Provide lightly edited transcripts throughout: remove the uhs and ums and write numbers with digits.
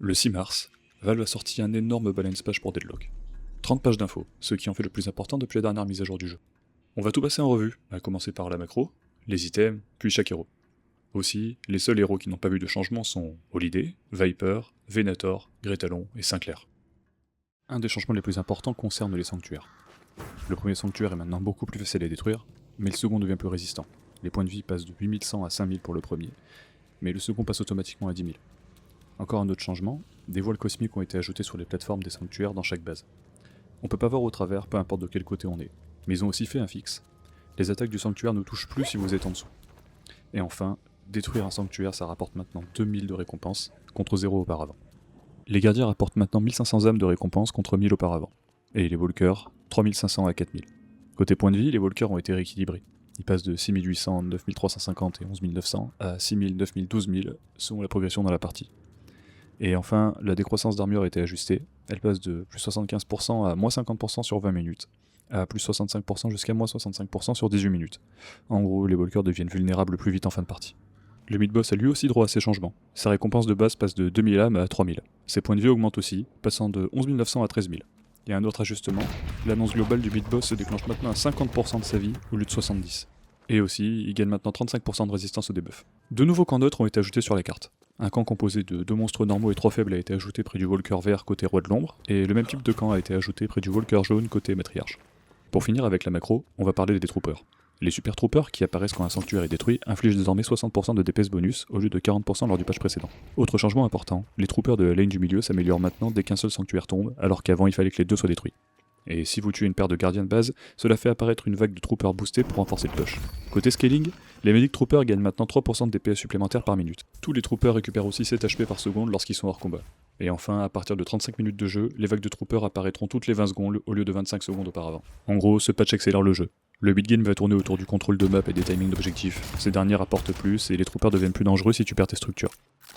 Le 6 mars, Valve a sorti un énorme balance page pour Deadlock. 30 pages d'infos, ce qui en fait le plus important depuis la dernière mise à jour du jeu. On va tout passer en revue, à commencer par la macro, les items, puis chaque héros. Aussi, les seuls héros qui n'ont pas vu de changement sont Holiday, Viper, Venator, Gretalon et Sinclair. Un des changements les plus importants concerne les sanctuaires. Le premier sanctuaire est maintenant beaucoup plus facile à détruire, mais le second devient plus résistant. Les points de vie passent de 8100 à 5000 pour le premier, mais le second passe automatiquement à 10 000. Encore un autre changement, des voiles cosmiques ont été ajoutées sur les plateformes des sanctuaires dans chaque base. On peut pas voir au travers, peu importe de quel côté on est, mais ils ont aussi fait un fixe. Les attaques du sanctuaire ne touchent plus si vous êtes en dessous. Et enfin, détruire un sanctuaire ça rapporte maintenant 2000 de récompense, contre 0 auparavant. Les gardiens rapportent maintenant 1500 âmes de récompense contre 1000 auparavant. Et les walkers, 3500 à 4000. Côté points de vie, les walkers ont été rééquilibrés. Ils passent de 6800, 9350 et 11900 à 6000, 9000, 12000 selon la progression dans la partie. Et enfin, la décroissance d'armure a été ajustée. Elle passe de plus 75% à moins 50% sur 20 minutes, à plus 65% jusqu'à moins 65% sur 18 minutes. En gros, les walkers deviennent vulnérables plus vite en fin de partie. Le mid-boss a lui aussi droit à ces changements. Sa récompense de base passe de 2000 âmes à 3000. Ses points de vie augmentent aussi, passant de 11 900 à 13 000. Il y a un autre ajustement, l'annonce globale du mid-boss se déclenche maintenant à 50% de sa vie au lieu de 70. Et aussi, il gagne maintenant 35% de résistance au debuff. Deux nouveaux camps neutres ont été ajoutés sur la carte. Un camp composé de 2 monstres normaux et 3 faibles a été ajouté près du Walker vert côté Roi de l'Ombre, et le même type de camp a été ajouté près du Walker jaune côté Matriarche. Pour finir avec la macro, on va parler des troopers. Les super troopers, qui apparaissent quand un sanctuaire est détruit, infligent désormais 60% de DPS bonus au lieu de 40% lors du patch précédent. Autre changement important, les troopers de la lane du milieu s'améliorent maintenant dès qu'un seul sanctuaire tombe, alors qu'avant il fallait que les deux soient détruits. Et si vous tuez une paire de gardiens de base, cela fait apparaître une vague de troopers boostés pour renforcer le push. Côté scaling, les medic troopers gagnent maintenant 3% de DPS supplémentaires par minute. Tous les troopers récupèrent aussi 7 HP par seconde lorsqu'ils sont hors combat. Et enfin, à partir de 35 minutes de jeu, les vagues de troopers apparaîtront toutes les 20 secondes au lieu de 25 secondes auparavant. En gros, ce patch accélère le jeu. Le mid game va tourner autour du contrôle de map et des timings d'objectifs. Ces derniers rapportent plus et les troopers deviennent plus dangereux si tu perds tes structures.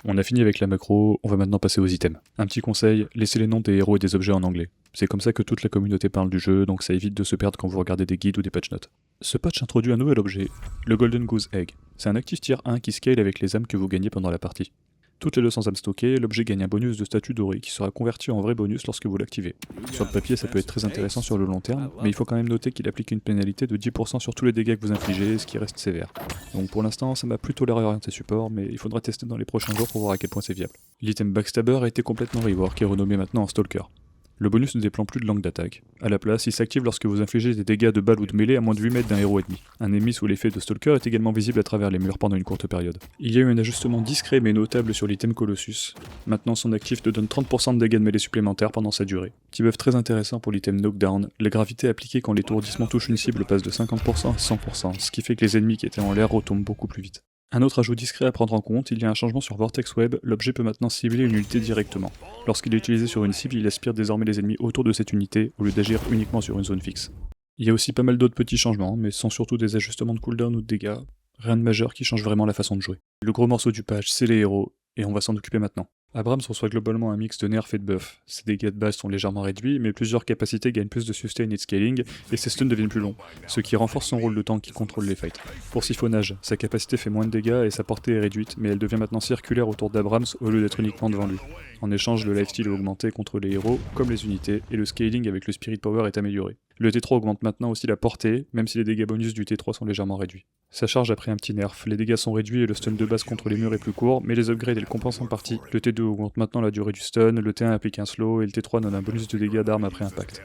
On a fini avec la macro, on va maintenant passer aux items. Un petit conseil, laissez les noms des héros et des objets en anglais. C'est comme ça que toute la communauté parle du jeu, donc ça évite de se perdre quand vous regardez des guides ou des patch notes. Ce patch introduit un nouvel objet, le Golden Goose Egg. C'est un actif tier 1 qui scale avec les âmes que vous gagnez pendant la partie. Toutes les 200 âmes stockées, l'objet gagne un bonus de statut doré qui sera converti en vrai bonus lorsque vous l'activez. Sur le papier ça peut être très intéressant sur le long terme, mais il faut quand même noter qu'il applique une pénalité de 10% sur tous les dégâts que vous infligez, ce qui reste sévère. Donc pour l'instant ça m'a plutôt l'air orienté support, mais il faudra tester dans les prochains jours pour voir à quel point c'est viable. L'item Backstabber a été complètement rework et renommé maintenant en Stalker. Le bonus ne déploie plus de langue d'attaque. A la place, il s'active lorsque vous infligez des dégâts de balle ou de mêlée à moins de 8 mètres d'un héros ennemi. Un ennemi sous l'effet de Stalker est également visible à travers les murs pendant une courte période. Il y a eu un ajustement discret mais notable sur l'item Colossus. Maintenant son actif te donne 30% de dégâts de mêlée supplémentaires pendant sa durée. Petit buff très intéressant pour l'item Knockdown, la gravité appliquée quand l'étourdissement touche une cible passe de 50% à 100%, ce qui fait que les ennemis qui étaient en l'air retombent beaucoup plus vite. Un autre ajout discret à prendre en compte, il y a un changement sur Vortex Web, l'objet peut maintenant cibler une unité directement. Lorsqu'il est utilisé sur une cible, il aspire désormais les ennemis autour de cette unité, au lieu d'agir uniquement sur une zone fixe. Il y a aussi pas mal d'autres petits changements, mais ce sont surtout des ajustements de cooldown ou de dégâts, rien de majeur qui change vraiment la façon de jouer. Le gros morceau du patch, c'est les héros, et on va s'en occuper maintenant. Abrams reçoit globalement un mix de nerfs et de buffs. Ses dégâts de base sont légèrement réduits, mais plusieurs capacités gagnent plus de sustain et de scaling, et ses stuns deviennent plus longs, ce qui renforce son rôle de tank qui contrôle les fights. Pour siphonnage, sa capacité fait moins de dégâts et sa portée est réduite, mais elle devient maintenant circulaire autour d'Abrams au lieu d'être uniquement devant lui. En échange, le lifesteal est augmenté contre les héros, comme les unités, et le scaling avec le Spirit Power est amélioré. Le T3 augmente maintenant aussi la portée, même si les dégâts bonus du T3 sont légèrement réduits. Sa charge a pris un petit nerf, les dégâts sont réduits et le stun de base contre les murs est plus court, mais les upgrades et le compensent en partie. Le T2 augmente maintenant la durée du stun, le T1 applique un slow et le T3 donne un bonus de dégâts d'armes après impact.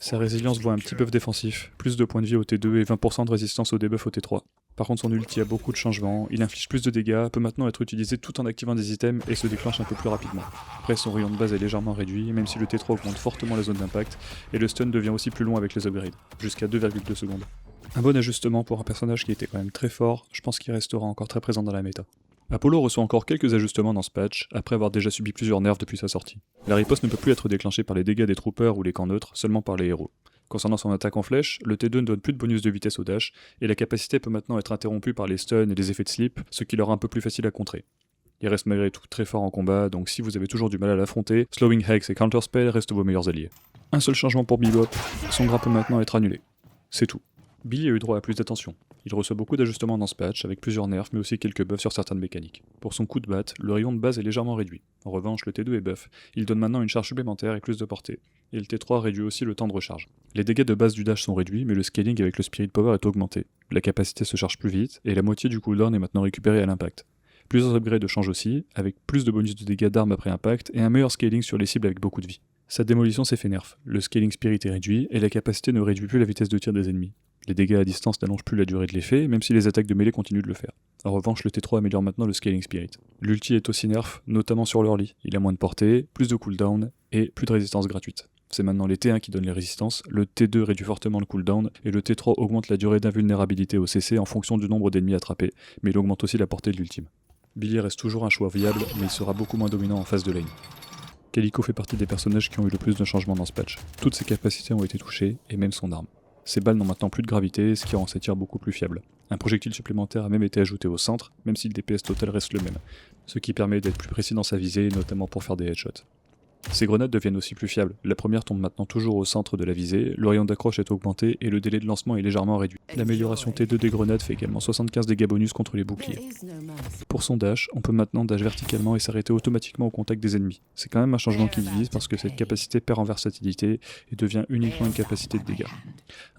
Sa résilience voit un petit buff défensif, plus de points de vie au T2 et 20% de résistance au debuff au T3. Par contre son ulti a beaucoup de changements, il inflige plus de dégâts, peut maintenant être utilisé tout en activant des items et se déclenche un peu plus rapidement. Après son rayon de base est légèrement réduit, même si le T3 augmente fortement la zone d'impact, et le stun devient aussi plus long avec les upgrades, jusqu'à 2,2 secondes. Un bon ajustement pour un personnage qui était quand même très fort, je pense qu'il restera encore très présent dans la méta. Apollo reçoit encore quelques ajustements dans ce patch, après avoir déjà subi plusieurs nerfs depuis sa sortie. La riposte ne peut plus être déclenchée par les dégâts des troopers ou les camps neutres, seulement par les héros. Concernant son attaque en flèche, le T2 ne donne plus de bonus de vitesse au dash, et la capacité peut maintenant être interrompue par les stuns et les effets de slip, ce qui leur rend un peu plus facile à contrer. Il reste malgré tout très fort en combat, donc si vous avez toujours du mal à l'affronter, Slowing Hex et Counterspell restent vos meilleurs alliés. Un seul changement pour Bebop, son gras peut maintenant être annulé. C'est tout. Billy a eu droit à plus d'attention. Il reçoit beaucoup d'ajustements dans ce patch, avec plusieurs nerfs mais aussi quelques buffs sur certaines mécaniques. Pour son coup de batte, le rayon de base est légèrement réduit. En revanche, le T2 est buff, il donne maintenant une charge supplémentaire et plus de portée. Et le T3 réduit aussi le temps de recharge. Les dégâts de base du dash sont réduits, mais le scaling avec le Spirit Power est augmenté. La capacité se charge plus vite, et la moitié du cooldown est maintenant récupérée à l'impact. Plusieurs upgrades changent aussi, avec plus de bonus de dégâts d'armes après impact, et un meilleur scaling sur les cibles avec beaucoup de vie. Sa démolition s'est fait nerf, le scaling spirit est réduit, et la capacité ne réduit plus la vitesse de tir des ennemis. Les dégâts à distance n'allongent plus la durée de l'effet, même si les attaques de mêlée continuent de le faire. En revanche, le T3 améliore maintenant le scaling spirit. L'ulti est aussi nerf, notamment sur l'early. Il a moins de portée, plus de cooldown, et plus de résistance gratuite. C'est maintenant les T1 qui donnent les résistances, le T2 réduit fortement le cooldown, et le T3 augmente la durée d'invulnérabilité au CC en fonction du nombre d'ennemis attrapés, mais il augmente aussi la portée de l'ultime. Billy reste toujours un choix viable, mais il sera beaucoup moins dominant en phase de lane. Calico fait partie des personnages qui ont eu le plus de changements dans ce patch. Toutes ses capacités ont été touchées, et même son arme. Ses balles n'ont maintenant plus de gravité, ce qui rend ses tirs beaucoup plus fiables. Un projectile supplémentaire a même été ajouté au centre, même si le DPS total reste le même, ce qui permet d'être plus précis dans sa visée, notamment pour faire des headshots. Ces grenades deviennent aussi plus fiables, la première tombe maintenant toujours au centre de la visée, le rayon d'accroche est augmenté et le délai de lancement est légèrement réduit. L'amélioration T2 des grenades fait également 75 dégâts bonus contre les boucliers. Pour son dash, on peut maintenant dash verticalement et s'arrêter automatiquement au contact des ennemis. C'est quand même un changement qui divise parce que cette capacité perd en versatilité et devient uniquement une capacité de dégâts.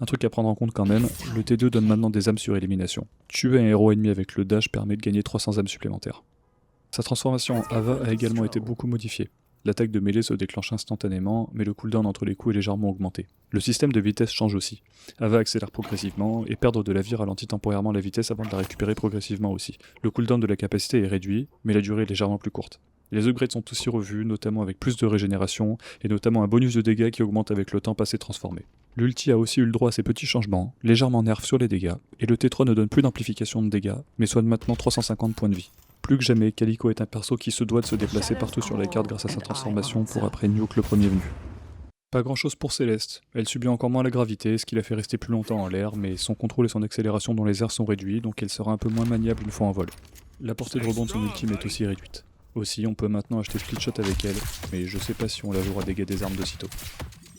Un truc à prendre en compte quand même, le T2 donne maintenant des âmes sur élimination. Tuer un héros ennemi avec le dash permet de gagner 300 âmes supplémentaires. Sa transformation en Ava a également été beaucoup modifiée. L'attaque de mêlée se déclenche instantanément, mais le cooldown entre les coups est légèrement augmenté. Le système de vitesse change aussi. Ava accélère progressivement, et perdre de la vie ralentit temporairement la vitesse avant de la récupérer progressivement aussi. Le cooldown de la capacité est réduit, mais la durée est légèrement plus courte. Les upgrades sont aussi revus, notamment avec plus de régénération, et notamment un bonus de dégâts qui augmente avec le temps passé transformé. L'ulti a aussi eu le droit à ces petits changements, légèrement nerf sur les dégâts, et le T3 ne donne plus d'amplification de dégâts, mais soigne maintenant 350 points de vie. Plus que jamais, Calico est un perso qui se doit de se déplacer partout sur la carte grâce à sa transformation pour après nuke le premier venu. Pas grand chose pour Céleste, elle subit encore moins la gravité, ce qui la fait rester plus longtemps en l'air, mais son contrôle et son accélération dans les airs sont réduits, donc elle sera un peu moins maniable une fois en vol. La portée de rebond de son ultime est aussi réduite. Aussi, on peut maintenant acheter Split Shot avec elle, mais je sais pas si on la jouera dégâts des armes de sitôt.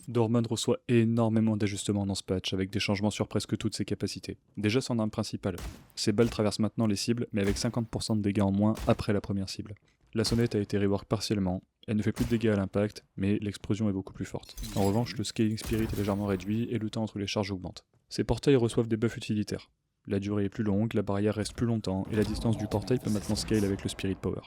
Dorman reçoit énormément d'ajustements dans ce patch, avec des changements sur presque toutes ses capacités. Déjà son arme principale. Ses balles traversent maintenant les cibles, mais avec 50% de dégâts en moins après la première cible. La sonnette a été rework partiellement, elle ne fait plus de dégâts à l'impact, mais l'explosion est beaucoup plus forte. En revanche, le scaling spirit est légèrement réduit et le temps entre les charges augmente. Ses portails reçoivent des buffs utilitaires. La durée est plus longue, la barrière reste plus longtemps, et la distance du portail peut maintenant scale avec le spirit power.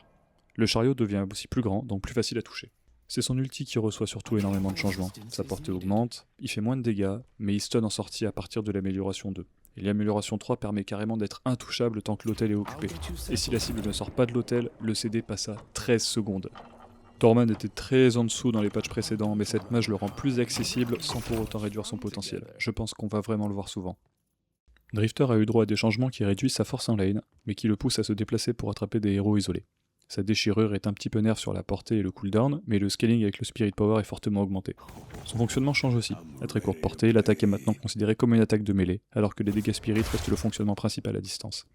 Le chariot devient aussi plus grand, donc plus facile à toucher. C'est son ulti qui reçoit surtout énormément de changements. Sa portée augmente, il fait moins de dégâts, mais il stun en sortie à partir de l'amélioration 2. Et l'amélioration 3 permet carrément d'être intouchable tant que l'hôtel est occupé. Et si la cible ne sort pas de l'hôtel, le CD passe à 13 secondes. Dorman était très en dessous dans les patchs précédents, mais cette mage le rend plus accessible sans pour autant réduire son potentiel. Je pense qu'on va vraiment le voir souvent. Drifter a eu droit à des changements qui réduisent sa force en lane, mais qui le poussent à se déplacer pour attraper des héros isolés. Sa déchirure est un petit peu nerf sur la portée et le cooldown, mais le scaling avec le Spirit Power est fortement augmenté. Son fonctionnement change aussi. À très courte portée, l'attaque est maintenant considérée comme une attaque de mêlée, alors que les dégâts Spirit restent le fonctionnement principal à distance.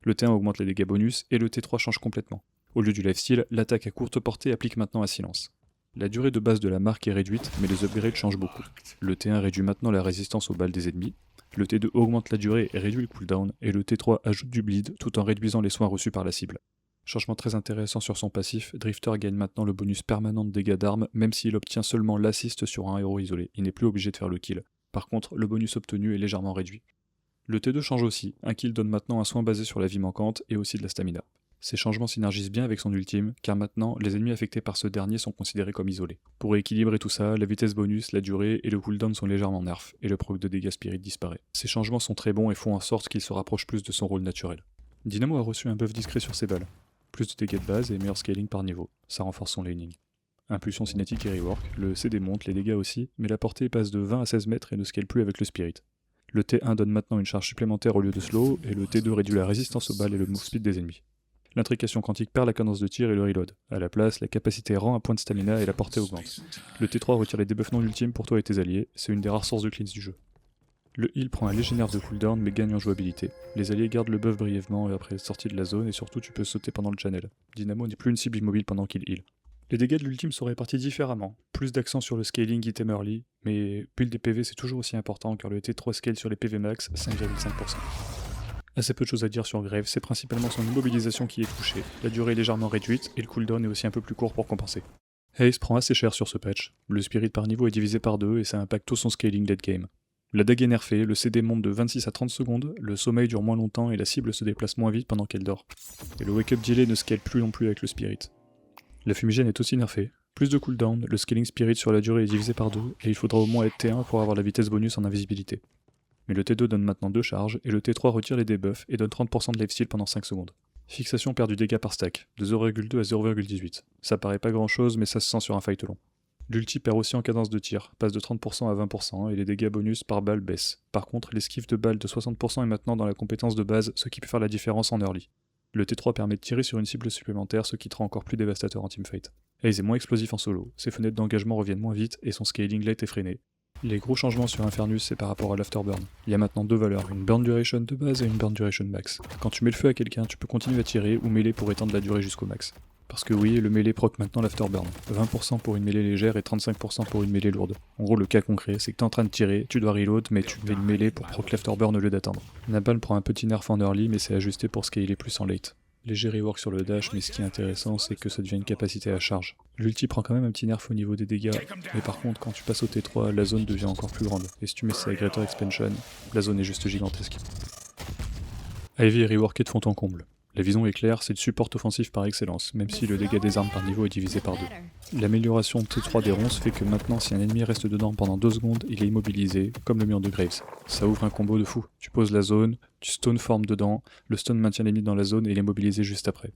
Le T1 augmente les dégâts bonus, et le T3 change complètement. Au lieu du lifesteal, l'attaque à courte portée applique maintenant un silence. La durée de base de la marque est réduite, mais les upgrades changent beaucoup. Le T1 réduit maintenant la résistance aux balles des ennemis, le T2 augmente la durée et réduit le cooldown, et le T3 ajoute du bleed tout en réduisant les soins reçus par la cible. Changement très intéressant sur son passif, Drifter gagne maintenant le bonus permanent de dégâts d'armes même s'il obtient seulement l'assist sur un héros isolé, il n'est plus obligé de faire le kill. Par contre, le bonus obtenu est légèrement réduit. Le T2 change aussi, un kill donne maintenant un soin basé sur la vie manquante et aussi de la stamina. Ces changements synergisent bien avec son ultime, car maintenant, les ennemis affectés par ce dernier sont considérés comme isolés. Pour équilibrer tout ça, la vitesse bonus, la durée et le cooldown sont légèrement nerfs, et le proc de dégâts spirit disparaît. Ces changements sont très bons et font en sorte qu'il se rapproche plus de son rôle naturel. Dynamo a reçu un buff discret sur ses balles. Plus de dégâts de base et meilleur scaling par niveau, ça renforce son laning. Impulsion cinétique et rework, le CD monte, les dégâts aussi, mais la portée passe de 20 à 16 mètres et ne scale plus avec le spirit. Le T1 donne maintenant une charge supplémentaire au lieu de slow, et le T2 réduit la résistance aux balles et le move speed des ennemis. L'intrication quantique perd la cadence de tir et le reload. À la place, la capacité rend un point de stamina et la portée augmente. Le T3 retire les debuffs non ultimes pour toi et tes alliés, c'est une des rares sources de cleans du jeu. Le heal prend un léger nerf de cooldown mais gagne en jouabilité. Les alliés gardent le buff brièvement après être sortis de la zone et surtout tu peux sauter pendant le channel. Dynamo n'est plus une cible immobile pendant qu'il heal. Les dégâts de l'ultime sont répartis différemment, plus d'accent sur le scaling item early, mais build des PV c'est toujours aussi important car le T3 scale sur les PV max 5,5%. Assez peu de choses à dire sur Graves, c'est principalement son immobilisation qui est touchée, la durée est légèrement réduite et le cooldown est aussi un peu plus court pour compenser. Haze prend assez cher sur ce patch, le spirit par niveau est divisé par 2 et ça impacte tout son scaling late game. La dague est nerfée, le CD monte de 26 à 30 secondes, le sommeil dure moins longtemps et la cible se déplace moins vite pendant qu'elle dort. Et le wake up delay ne scale plus non plus avec le spirit. La fumigène est aussi nerfée, plus de cooldown, le scaling spirit sur la durée est divisé par 2 et il faudra au moins être T1 pour avoir la vitesse bonus en invisibilité. Mais le T2 donne maintenant 2 charges et le T3 retire les debuffs et donne 30% de lifesteal pendant 5 secondes. Fixation perd du dégât par stack, de 0,2 à 0,18. Ça paraît pas grand chose mais ça se sent sur un fight long. L'ulti perd aussi en cadence de tir, passe de 30% à 20% et les dégâts bonus par balle baissent. Par contre, l'esquive de balle de 60% est maintenant dans la compétence de base, ce qui peut faire la différence en early. Le T3 permet de tirer sur une cible supplémentaire, ce qui te rend encore plus dévastateur en teamfight. Haze est moins explosif en solo, ses fenêtres d'engagement reviennent moins vite et son scaling late est freiné. Les gros changements sur Infernus c'est par rapport à l'afterburn. Il y a maintenant deux valeurs, une burn duration de base et une burn duration max. Quand tu mets le feu à quelqu'un, tu peux continuer à tirer ou mêler pour étendre la durée jusqu'au max. Parce que oui, le mêlée proc maintenant l'afterburn. 20% pour une mêlée légère et 35% pour une mêlée lourde. En gros, le cas concret, c'est que t'es en train de tirer, tu dois reload, mais tu fais une mêlée pour proc l'afterburn au lieu d'attendre. Napalm prend un petit nerf en early, mais c'est ajusté pour scaler plus en late. Léger rework sur le dash, mais ce qui est intéressant, c'est que ça devient une capacité à charge. L'ulti prend quand même un petit nerf au niveau des dégâts, mais par contre, quand tu passes au T3, la zone devient encore plus grande. Et si tu mets ça avec Greater Expansion, la zone est juste gigantesque. Ivy est reworké de fond en comble. La vision est claire, c'est le support offensif par excellence, même si le dégât des armes par niveau est divisé par 2. L'amélioration T3 des ronces fait que maintenant si un ennemi reste dedans pendant 2 secondes, il est immobilisé, comme le mur de Graves. Ça ouvre un combo de fou. Tu poses la zone, tu stun forme dedans, le stun maintient l'ennemi dans la zone et il est mobilisé juste après.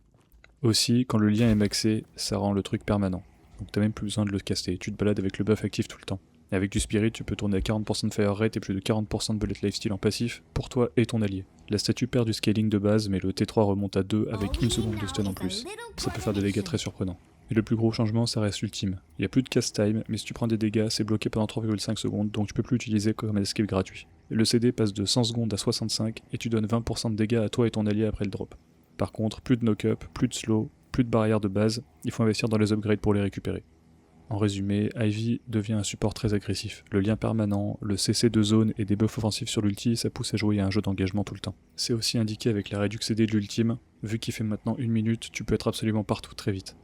Aussi, quand le lien est maxé, ça rend le truc permanent. Donc t'as même plus besoin de le caster, tu te balades avec le buff actif tout le temps. Et avec du spirit, tu peux tourner à 40% de fire rate et plus de 40% de bullet lifesteal en passif, pour toi et ton allié. La statue perd du scaling de base, mais le T3 remonte à 2 avec 1 seconde de stun en plus. Ça peut faire des dégâts très surprenants. Et le plus gros changement, ça reste l'ultime. Il n'y a plus de cast time, mais si tu prends des dégâts, c'est bloqué pendant 3,5 secondes, donc tu peux plus l'utiliser comme un escape gratuit. Et le CD passe de 100 secondes à 65, et tu donnes 20% de dégâts à toi et ton allié après le drop. Par contre, plus de knock-up, plus de slow, plus de barrières de base, il faut investir dans les upgrades pour les récupérer. En résumé, Ivy devient un support très agressif. Le lien permanent, le CC de zone et des buffs offensifs sur l'ulti, ça pousse à jouer à un jeu d'engagement tout le temps. C'est aussi indiqué avec la réduction CD de l'ultime, vu qu'il fait maintenant 1 minute, tu peux être absolument partout très vite.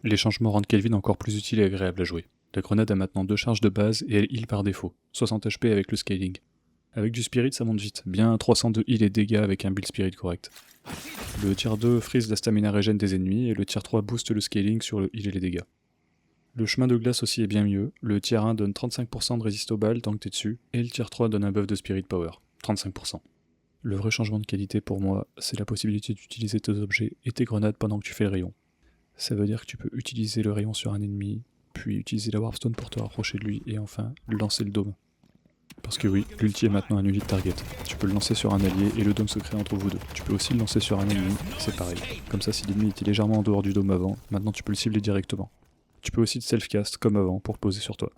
Les changements rendent Kelvin encore plus utile et agréable à jouer. La grenade a maintenant 2 charges de base et elle heal par défaut, 60 HP avec le scaling. Avec du spirit ça monte vite, bien 300 de heal et dégâts avec un build spirit correct. Le tier 2 freeze la stamina régène des ennemis et le tier 3 booste le scaling sur le heal et les dégâts. Le chemin de glace aussi est bien mieux, le tier 1 donne 35% de résist aux balles tant que t'es dessus, et le tier 3 donne un buff de spirit power, 35%. Le vrai changement de qualité pour moi, c'est la possibilité d'utiliser tes objets et tes grenades pendant que tu fais le rayon. Ça veut dire que tu peux utiliser le rayon sur un ennemi, puis utiliser la warpstone pour te rapprocher de lui, et enfin, lancer le dôme. Parce que oui, l'ulti est maintenant un unit target. Tu peux le lancer sur un allié et le dôme se crée entre vous deux. Tu peux aussi le lancer sur un ennemi, c'est pareil. Comme ça si l'ennemi était légèrement en dehors du dôme avant, maintenant tu peux le cibler directement. Tu peux aussi te self-cast comme avant pour poser sur toi.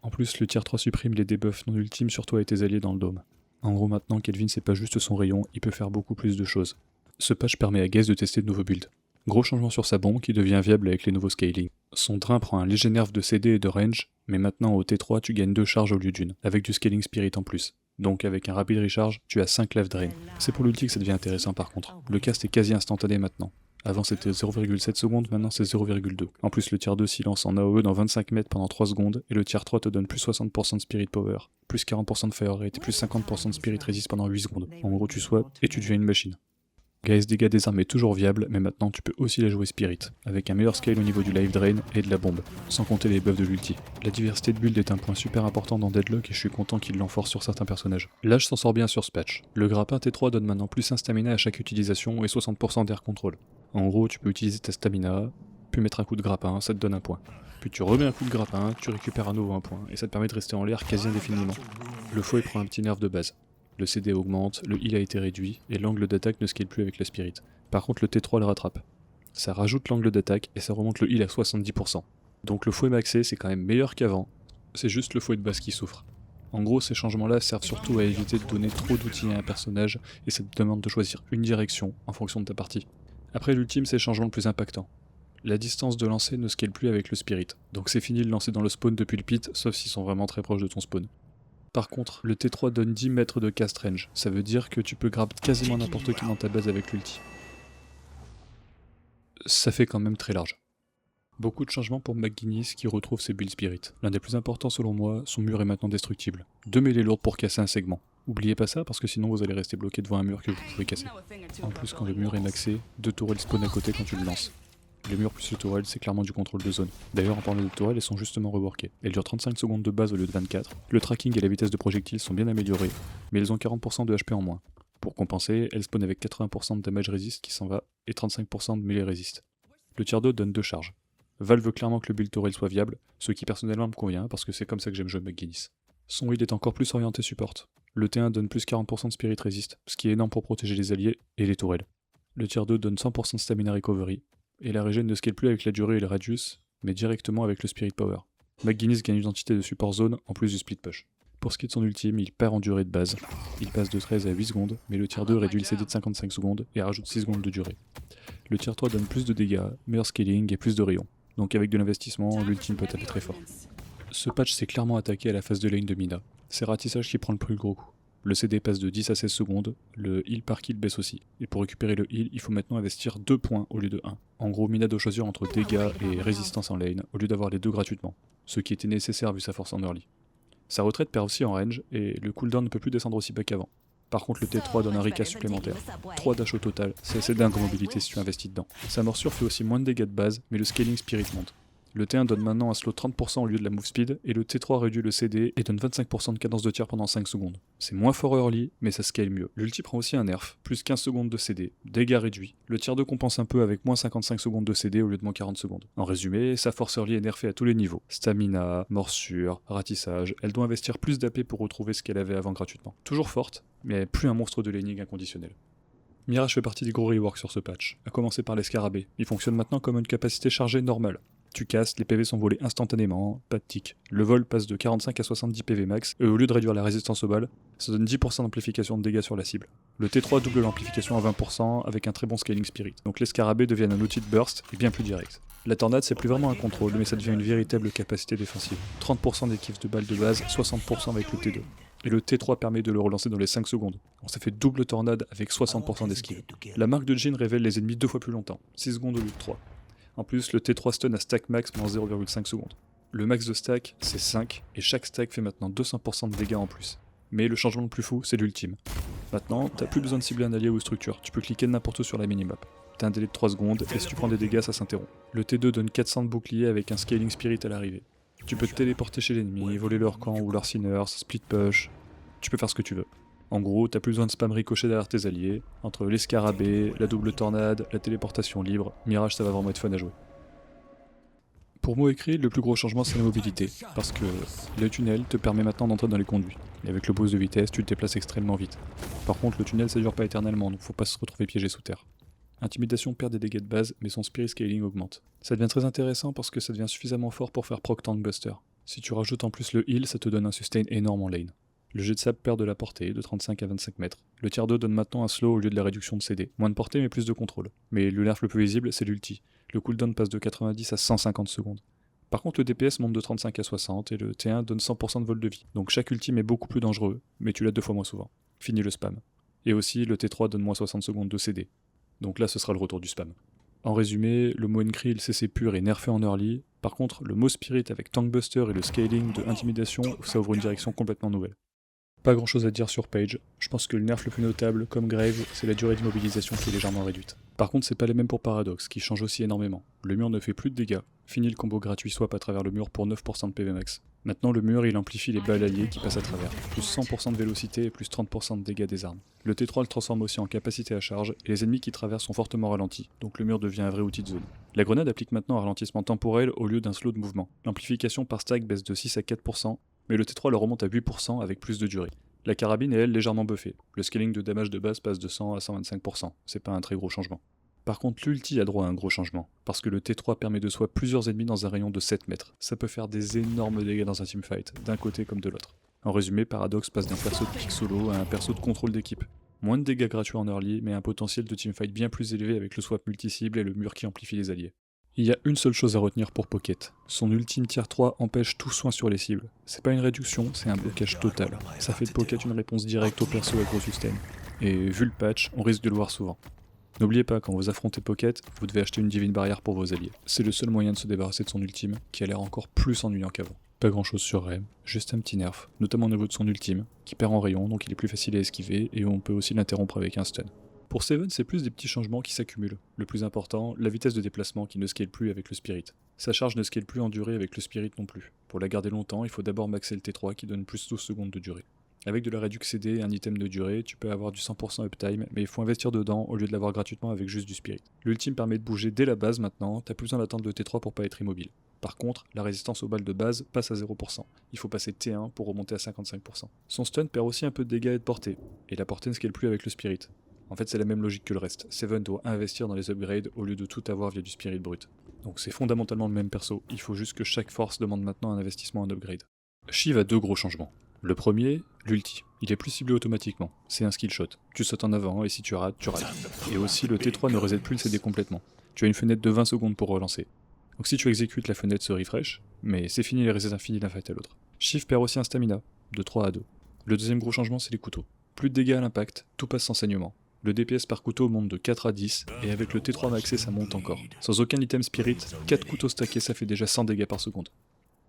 En plus, le tier 3 supprime les debuffs non ultimes sur toi et tes alliés dans le dôme. En gros maintenant, Kelvin c'est pas juste son rayon, il peut faire beaucoup plus de choses. Ce patch permet à Gaze de tester de nouveaux builds. Gros changement sur sa bombe qui devient viable avec les nouveaux scaling. Son drain prend un léger nerf de CD et de range, mais maintenant au T3 tu gagnes 2 charges au lieu d'une, avec du scaling spirit en plus. Donc avec un rapide recharge, tu as 5 left drain. C'est pour l'ulti que ça devient intéressant par contre. Le cast est quasi instantané maintenant. Avant c'était 0,7 secondes, maintenant c'est 0,2. En plus le tier 2 silence en AOE dans 25 mètres pendant 3 secondes, et le tier 3 te donne plus 60% de spirit power, plus 40% de fire rate et plus 50% de spirit resist pendant 8 secondes. En gros tu swaps et tu deviens une machine. Gaze dégâts des armes est toujours viable, mais maintenant tu peux aussi la jouer spirit, avec un meilleur scale au niveau du life drain et de la bombe, sans compter les buffs de l'ulti. La diversité de build est un point super important dans Deadlock et je suis content qu'il l'enforce sur certains personnages. L'âge s'en sort bien sur ce patch. Le grappin T3 donne maintenant plus un stamina à chaque utilisation et 60% d'air control. En gros, tu peux utiliser ta stamina, puis mettre un coup de grappin, ça te donne un point. Puis tu remets un coup de grappin, tu récupères à nouveau un point, et ça te permet de rester en l'air quasi indéfiniment. Le fouet prend un petit nerf de base. Le CD augmente, le heal a été réduit, et l'angle d'attaque ne scale plus avec la spirit. Par contre le T3 le rattrape. Ça rajoute l'angle d'attaque et ça remonte le heal à 70%. Donc le fouet maxé c'est quand même meilleur qu'avant, c'est juste le fouet de base qui souffre. En gros ces changements là servent surtout à éviter de donner trop d'outils à un personnage et ça te demande de choisir une direction en fonction de ta partie. Après l'ultime c'est le changement le plus impactant. La distance de lancer ne scale plus avec le spirit, donc c'est fini de lancer dans le spawn depuis le pit, sauf s'ils sont vraiment très proches de ton spawn. Par contre, le T3 donne 10 mètres de cast range, ça veut dire que tu peux grab quasiment n'importe qui dans ta base avec l'ulti. Ça fait quand même très large. Beaucoup de changements pour McGuinness qui retrouve ses build spirit. L'un des plus importants selon moi, son mur est maintenant destructible. 2 mêlées lourdes pour casser un segment. Oubliez pas ça parce que sinon vous allez rester bloqué devant un mur que vous pouvez casser. En plus quand le mur est maxé, 2 tourelles spawn à côté quand tu le lances. Le mur plus le tourelle c'est clairement du contrôle de zone. D'ailleurs en parlant de tourelles, elles sont justement reworkées. Elles durent 35 secondes de base au lieu de 24. Le tracking et la vitesse de projectile sont bien améliorés, mais elles ont 40% de HP en moins. Pour compenser, elles spawn avec 80% de damage resist qui s'en va et 35% de melee resist. Le tier 2 donne 2 charges. Valve veut clairement que le build tourelle soit viable, ce qui personnellement me convient parce que c'est comme ça que j'aime jouer McGuinness. Son heal est encore plus orienté support. Le T1 donne plus 40% de spirit resist, ce qui est énorme pour protéger les alliés et les tourelles. Le tier 2 donne 100% de stamina recovery, et la régène ne scale plus avec la durée et le radius, mais directement avec le spirit power. McGuinness gagne une identité de support zone en plus du split push. Pour ce qui est de son ultime, il perd en durée de base. Il passe de 13 à 8 secondes, mais le tier 2 réduit le CD de 55 secondes et rajoute 6 secondes de durée. Le tier 3 donne plus de dégâts, meilleur scaling et plus de rayons. Donc avec de l'investissement, l'ultime peut taper très fort. Ce patch s'est clairement attaqué à la phase de lane de Mina. C'est Ratissage qui prend le plus gros coup. Le CD passe de 10 à 16 secondes, le heal par kill baisse aussi. Et pour récupérer le heal, il faut maintenant investir 2 points au lieu de 1. En gros, Mina doit choisir entre dégâts et résistance en lane, au lieu d'avoir les deux gratuitement. Ce qui était nécessaire vu sa force en early. Sa retraite perd aussi en range, et le cooldown ne peut plus descendre aussi bas qu'avant. Par contre, le T3 donne un recast supplémentaire. 3 dash au total, c'est assez dingue en mobilité si tu investis dedans. Sa morsure fait aussi moins de dégâts de base, mais le scaling spirit monte. Le T1 donne maintenant un slow 30% au lieu de la move speed, et le T3 réduit le CD et donne 25% de cadence de tir pendant 5 secondes. C'est moins fort early, mais ça scale mieux. L'ulti prend aussi un nerf, plus 15 secondes de CD, dégâts réduits. Le tier 2 compense un peu avec moins 55 secondes de CD au lieu de moins 40 secondes. En résumé, sa force early est nerfée à tous les niveaux. Stamina, morsure, ratissage, elle doit investir plus d'AP pour retrouver ce qu'elle avait avant gratuitement. Toujours forte, mais plus un monstre de laning inconditionnel. Mirage fait partie des gros reworks sur ce patch, à commencer par l'escarabée. Il fonctionne maintenant comme une capacité chargée normale. Tu casses, les PV sont volés instantanément, pas de tic. Le vol passe de 45 à 70 PV max, et au lieu de réduire la résistance au bal, ça donne 10% d'amplification de dégâts sur la cible. Le T3 double l'amplification à 20% avec un très bon scaling spirit. Donc l'escarabée devient un outil de burst et bien plus direct. La tornade c'est plus vraiment un contrôle, mais ça devient une véritable capacité défensive. 30% d'équipe de balles de base, 60% avec le T2. Et le T3 permet de le relancer dans les 5 secondes. On s'est fait double tornade avec 60% d'esquive. La marque de Jhin révèle les ennemis 2 fois plus longtemps, 6 secondes au lieu de 3. En plus, le T3 stun à stack max pendant 0,5 secondes. Le max de stack, c'est 5, et chaque stack fait maintenant 200% de dégâts en plus. Mais le changement le plus fou, c'est l'ultime. Maintenant, t'as plus besoin de cibler un allié ou une structure, tu peux cliquer n'importe où sur la minimap. T'as un délai de 3 secondes, et si tu prends des dégâts, ça s'interrompt. Le T2 donne 400 de bouclier avec un scaling spirit à l'arrivée. Tu peux te téléporter chez l'ennemi, voler leur camp ou leur sinners, split push, tu peux faire ce que tu veux. En gros, t'as plus besoin de spam ricochet derrière tes alliés. Entre l'escarabée, la double tornade, la téléportation libre, Mirage ça va vraiment être fun à jouer. Pour mots écrits, le plus gros changement c'est la mobilité, parce que le tunnel te permet maintenant d'entrer dans les conduits. Et avec le boost de vitesse, tu te déplaces extrêmement vite. Par contre, le tunnel ça dure pas éternellement, donc faut pas se retrouver piégé sous terre. Intimidation perd des dégâts de base, mais son spirit scaling augmente. Ça devient très intéressant parce que ça devient suffisamment fort pour faire proc tank buster. Si tu rajoutes en plus le heal, ça te donne un sustain énorme en lane. Le jet de sable perd de la portée, de 35 à 25 mètres. Le tier 2 donne maintenant un slow au lieu de la réduction de CD. Moins de portée mais plus de contrôle. Mais le nerf le plus visible, c'est l'ulti. Le cooldown passe de 90 à 150 secondes. Par contre le DPS monte de 35 à 60 et le T1 donne 100% de vol de vie. Donc chaque ultime est beaucoup plus dangereux, mais tu l'as 2 fois moins souvent. Fini le spam. Et aussi le T3 donne moins 60 secondes de CD. Donc là ce sera le retour du spam. En résumé, le Moen Krill CC pur est nerfé en early. Par contre, le Mo Spirit avec Tank Buster et le scaling de intimidation, ça ouvre une direction complètement nouvelle. Pas grand chose à dire sur Page, je pense que le nerf le plus notable, comme Grave, c'est la durée d'immobilisation qui est légèrement réduite. Par contre c'est pas les mêmes pour Paradox, qui change aussi énormément. Le mur ne fait plus de dégâts, fini le combo gratuit swap à travers le mur pour 9% de PV max. Maintenant le mur il amplifie les balles alliées qui passent à travers, plus 100% de vélocité et plus 30% de dégâts des armes. Le T3 le transforme aussi en capacité à charge, et les ennemis qui traversent sont fortement ralentis, donc le mur devient un vrai outil de zone. La grenade applique maintenant un ralentissement temporel au lieu d'un slow de mouvement. L'amplification par stack baisse de 6 à 4%, mais le T3 le remonte à 8% avec plus de durée. La carabine est elle légèrement buffée. Le scaling de damage de base passe de 100 à 125%, c'est pas un très gros changement. Par contre l'ulti a droit à un gros changement, parce que le T3 permet de swap plusieurs ennemis dans un rayon de 7 mètres. Ça peut faire des énormes dégâts dans un teamfight, d'un côté comme de l'autre. En résumé, Paradox passe d'un perso de pick solo à un perso de contrôle d'équipe. Moins de dégâts gratuits en early, mais un potentiel de teamfight bien plus élevé avec le swap multi-cible et le mur qui amplifie les alliés. Il y a une seule chose à retenir pour Pocket. Son ultime tier 3 empêche tout soin sur les cibles. C'est pas une réduction, c'est un blocage total. Ça fait de Pocket une réponse directe au perso à gros sustain. Et vu le patch, on risque de le voir souvent. N'oubliez pas, quand vous affrontez Pocket, vous devez acheter une Divine Barrière pour vos alliés. C'est le seul moyen de se débarrasser de son ultime, qui a l'air encore plus ennuyant qu'avant. Pas grand chose sur Rem, juste un petit nerf, notamment au niveau de son ultime, qui perd en rayon, donc il est plus facile à esquiver, et on peut aussi l'interrompre avec un stun. Pour Seven, c'est plus des petits changements qui s'accumulent. Le plus important, la vitesse de déplacement qui ne scale plus avec le Spirit. Sa charge ne scale plus en durée avec le Spirit non plus. Pour la garder longtemps, il faut d'abord maxer le T3 qui donne plus 12 secondes de durée. Avec de la Redux CD et un item de durée, tu peux avoir du 100% uptime, mais il faut investir dedans au lieu de l'avoir gratuitement avec juste du Spirit. L'ultime permet de bouger dès la base maintenant, t'as plus besoin d'attendre le T3 pour pas être immobile. Par contre, la résistance aux balles de base passe à 0%. Il faut passer T1 pour remonter à 55%. Son stun perd aussi un peu de dégâts et de portée, et la portée ne scale plus avec le Spirit. En fait, c'est la même logique que le reste. Seven doit investir dans les upgrades au lieu de tout avoir via du Spirit brut. Donc c'est fondamentalement le même perso, il faut juste que chaque force demande maintenant un investissement en upgrade. Shiv a deux gros changements. Le premier, l'ulti. Il est plus ciblé automatiquement, c'est un skill shot. Tu sautes en avant et si tu rates, tu rates. Et aussi le T3 ne reset plus le CD complètement. Tu as une fenêtre de 20 secondes pour relancer. Donc si tu exécutes, la fenêtre se refresh, mais c'est fini les resets infinis d'un fight à l'autre. Shiv perd aussi un stamina, de 3 à 2. Le deuxième gros changement, c'est les couteaux. Plus de dégâts à l'impact, tout passe sans saignement. Le DPS par couteau monte de 4 à 10, et avec le T3 maxé ça monte encore. Sans aucun item spirit, 4 couteaux stackés ça fait déjà 100 dégâts par seconde.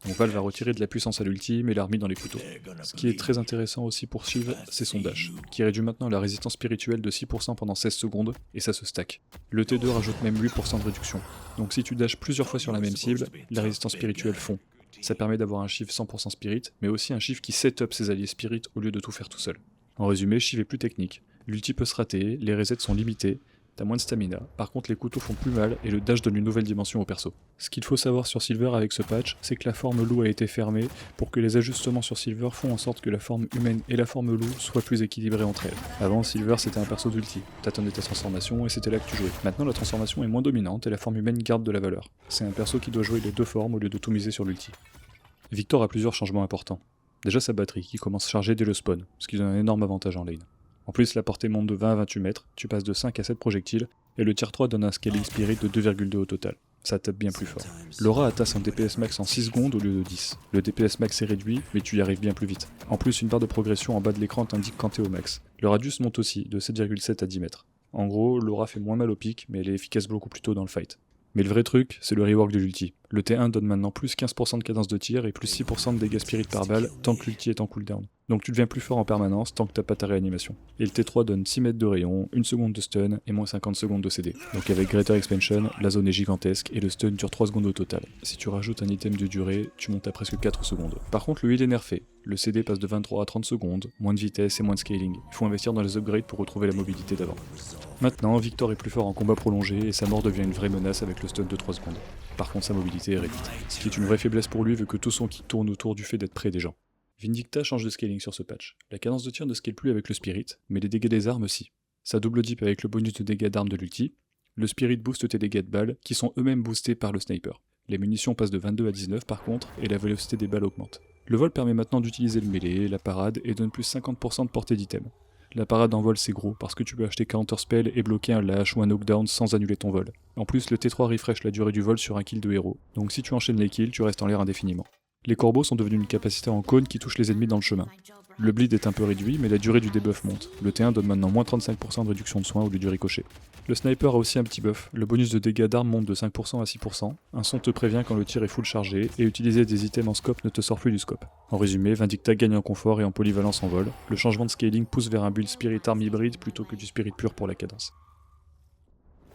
Donc Val va retirer de la puissance à l'ulti, mais l'a remis dans les couteaux. Ce qui est très intéressant aussi pour Shiv, c'est son dash, qui réduit maintenant la résistance spirituelle de 6% pendant 16 secondes, et ça se stack. Le T2 rajoute même 8% de réduction. Donc si tu dashes plusieurs fois sur la même cible, la résistance spirituelle fond. Ça permet d'avoir un Shiv 100% spirit, mais aussi un Shiv qui set up ses alliés spirit au lieu de tout faire tout seul. En résumé, Shiv est plus technique. L'ulti peut se rater, les resets sont limités, t'as moins de stamina, par contre les couteaux font plus mal et le dash donne une nouvelle dimension au perso. Ce qu'il faut savoir sur Silver avec ce patch, c'est que la forme loup a été fermée pour que les ajustements sur Silver font en sorte que la forme humaine et la forme loup soient plus équilibrées entre elles. Avant, Silver c'était un perso d'ulti, t'attendais ta transformation et c'était là que tu jouais. Maintenant la transformation est moins dominante et la forme humaine garde de la valeur. C'est un perso qui doit jouer les deux formes au lieu de tout miser sur l'ulti. Victor a plusieurs changements importants. Déjà sa batterie qui commence chargée dès le spawn, ce qui donne un énorme avantage en lane. En plus, la portée monte de 20 à 28 mètres, tu passes de 5 à 7 projectiles, et le tier 3 donne un scaling spirit de 2,2 au total. Ça tape bien plus fort. Laura atteint son DPS max en 6 secondes au lieu de 10. Le DPS max est réduit, mais tu y arrives bien plus vite. En plus, une barre de progression en bas de l'écran t'indique quand t'es au max. Le radius monte aussi, de 7,7 à 10 mètres. En gros, Laura fait moins mal au pic, mais elle est efficace beaucoup plus tôt dans le fight. Mais le vrai truc, c'est le rework de l'ulti. Le T1 donne maintenant plus 15% de cadence de tir et plus 6% de dégâts spirit par balle tant que l'ulti est en cooldown. Donc tu deviens plus fort en permanence tant que t'as pas ta réanimation. Et le T3 donne 6 mètres de rayon, 1 seconde de stun et moins 50 secondes de CD. Donc avec Greater Expansion, la zone est gigantesque et le stun dure 3 secondes au total. Si tu rajoutes un item de durée, tu montes à presque 4 secondes. Par contre le heal est nerfé. Le CD passe de 23 à 30 secondes, moins de vitesse et moins de scaling. Il faut investir dans les upgrades pour retrouver la mobilité d'avant. Maintenant, Victor est plus fort en combat prolongé et sa mort devient une vraie menace avec le stun de 3 secondes. Par contre sa mobilité est réduite. Ce qui est une vraie faiblesse pour lui vu que tout son kit tourne autour du fait d'être près des gens. Vindicta change de scaling sur ce patch. La cadence de tir ne scale plus avec le Spirit, mais les dégâts des armes si. Ça double dip avec le bonus de dégâts d'armes de l'ulti. Le Spirit booste tes dégâts de balles, qui sont eux-mêmes boostés par le sniper. Les munitions passent de 22 à 19 par contre, et la vélocité des balles augmente. Le vol permet maintenant d'utiliser le mêlée, la parade, et donne plus 50% de portée d'item. La parade en vol c'est gros, parce que tu peux acheter counterspell et bloquer un lash ou un knockdown sans annuler ton vol. En plus, le T3 refresh la durée du vol sur un kill de héros, donc si tu enchaînes les kills, tu restes en l'air indéfiniment. Les corbeaux sont devenus une capacité en cône qui touche les ennemis dans le chemin. Le bleed est un peu réduit, mais la durée du debuff monte. Le T1 donne maintenant moins 35% de réduction de soins au lieu du ricochet. Le sniper a aussi un petit buff, le bonus de dégâts d'armes monte de 5% à 6%, un son te prévient quand le tir est full chargé, et utiliser des items en scope ne te sort plus du scope. En résumé, Vindicta gagne en confort et en polyvalence en vol, le changement de scaling pousse vers un build Spirit Arm hybride plutôt que du Spirit pur pour la cadence.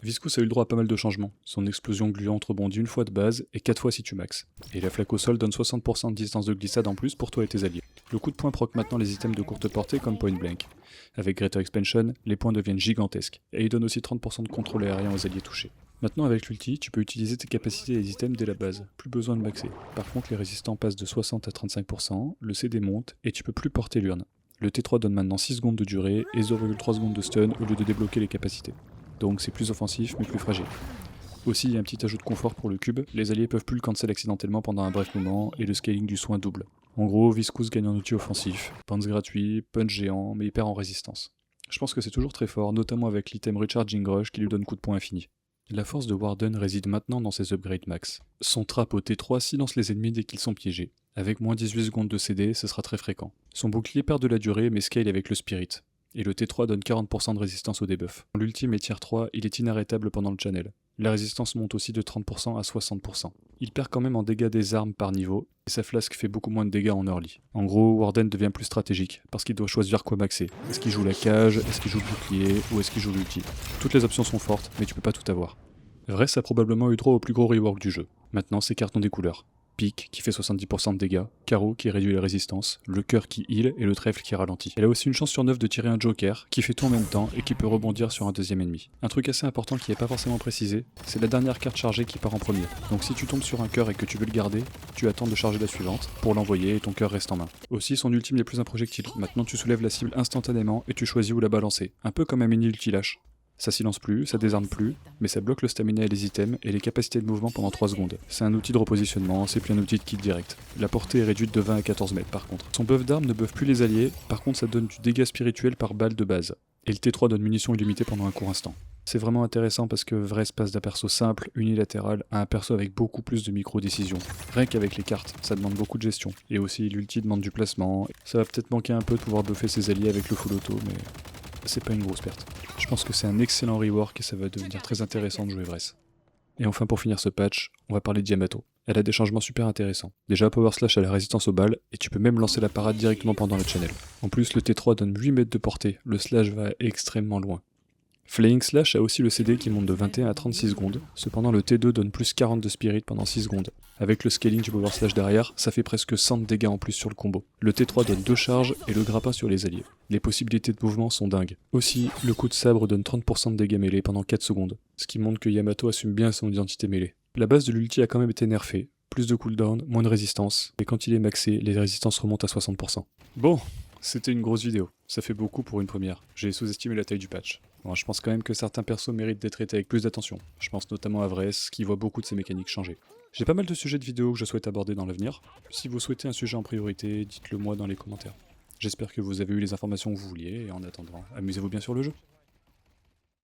Viscous a eu le droit à pas mal de changements. Son explosion gluante rebondit une fois de base et 4 fois si tu max. Et la flaque au sol donne 60% de distance de glissade en plus pour toi et tes alliés. Le coup de poing proc maintenant les items de courte portée comme Point Blank. Avec Greater Expansion, les points deviennent gigantesques, et il donne aussi 30% de contrôle aérien aux alliés touchés. Maintenant avec l'ulti, tu peux utiliser tes capacités et les items dès la base, plus besoin de maxer. Par contre les résistants passent de 60 à 35%, le CD monte, et tu peux plus porter l'urne. Le T3 donne maintenant 6 secondes de durée et 0,3 secondes de stun au lieu de débloquer les capacités. Donc c'est plus offensif mais plus fragile. Aussi, il y a un petit ajout de confort pour le cube, les alliés peuvent plus le cancel accidentellement pendant un bref moment, et le scaling du soin double. En gros, Viscous gagne en outil offensif, bounce gratuit, punch géant, mais il perd en résistance. Je pense que c'est toujours très fort, notamment avec l'item Recharging Rush qui lui donne coup de poing infini. La force de Warden réside maintenant dans ses upgrades max. Son trap au T3 silence les ennemis dès qu'ils sont piégés. Avec moins 18 secondes de CD, ce sera très fréquent. Son bouclier perd de la durée mais scale avec le Spirit. Et le T3 donne 40% de résistance au debuff. L'ultime est tier 3, il est inarrêtable pendant le channel. La résistance monte aussi de 30% à 60%. Il perd quand même en dégâts des armes par niveau, et sa flasque fait beaucoup moins de dégâts en early. En gros, Warden devient plus stratégique, parce qu'il doit choisir quoi maxer. Est-ce qu'il joue la cage, est-ce qu'il joue le bouclier, ou est-ce qu'il joue l'ulti. Toutes les options sont fortes, mais tu peux pas tout avoir. Vress a probablement eu droit au plus gros rework du jeu. Maintenant, ses cartes ont des couleurs. Pique qui fait 70% de dégâts, Carreau qui réduit la résistance, le cœur qui heal et le trèfle qui ralentit. Elle a aussi une chance sur 9 de tirer un joker qui fait tout en même temps et qui peut rebondir sur un deuxième ennemi. Un truc assez important qui n'est pas forcément précisé, c'est la dernière carte chargée qui part en premier. Donc si tu tombes sur un cœur et que tu veux le garder, tu attends de charger la suivante pour l'envoyer et ton cœur reste en main. Aussi son ultime n'est plus un projectile. Maintenant tu soulèves la cible instantanément et tu choisis où la balancer. Un peu comme un mini ulti lâche. Ça silence plus, ça désarme plus, mais ça bloque le stamina et les items et les capacités de mouvement pendant 3 secondes. C'est un outil de repositionnement, c'est plus un outil de kill direct. La portée est réduite de 20 à 14 mètres par contre. Son buff d'armes ne buff plus les alliés, par contre ça donne du dégât spirituel par balle de base. Et le T3 donne munitions illimitées pendant un court instant. C'est vraiment intéressant parce que Vress passe d'un perso simple, unilatéral, à un perso avec beaucoup plus de micro-décisions. Rien qu'avec les cartes, ça demande beaucoup de gestion. Et aussi l'ulti demande du placement. Ça va peut-être manquer un peu de pouvoir buffer ses alliés avec le full auto, mais c'est pas une grosse perte. Je pense que c'est un excellent rework et ça va devenir très intéressant de jouer Vress. Et enfin pour finir ce patch, on va parler de Yamato. Elle a des changements super intéressants. Déjà Power Slash a la résistance aux balles, et tu peux même lancer la parade directement pendant le channel. En plus le T3 donne 8 mètres de portée, le slash va extrêmement loin. Flaying Slash a aussi le CD qui monte de 21 à 36 secondes, cependant le T2 donne plus 40 de spirit pendant 6 secondes. Avec le scaling du Power Slash derrière, ça fait presque 100 de dégâts en plus sur le combo. Le T3 donne 2 charges et le grappin sur les alliés. Les possibilités de mouvement sont dingues. Aussi, le coup de sabre donne 30% de dégâts mêlés pendant 4 secondes, ce qui montre que Yamato assume bien son identité mêlée. La base de l'ulti a quand même été nerfée, plus de cooldown, moins de résistance, et quand il est maxé, les résistances remontent à 60%. Bon, c'était une grosse vidéo, ça fait beaucoup pour une première. J'ai sous-estimé la taille du patch. Bon, je pense quand même que certains persos méritent d'être traités avec plus d'attention. Je pense notamment à Vress, qui voit beaucoup de ses mécaniques changer. J'ai pas mal de sujets de vidéos que je souhaite aborder dans l'avenir. Si vous souhaitez un sujet en priorité, dites-le moi dans les commentaires. J'espère que vous avez eu les informations que vous vouliez, et en attendant, amusez-vous bien sur le jeu.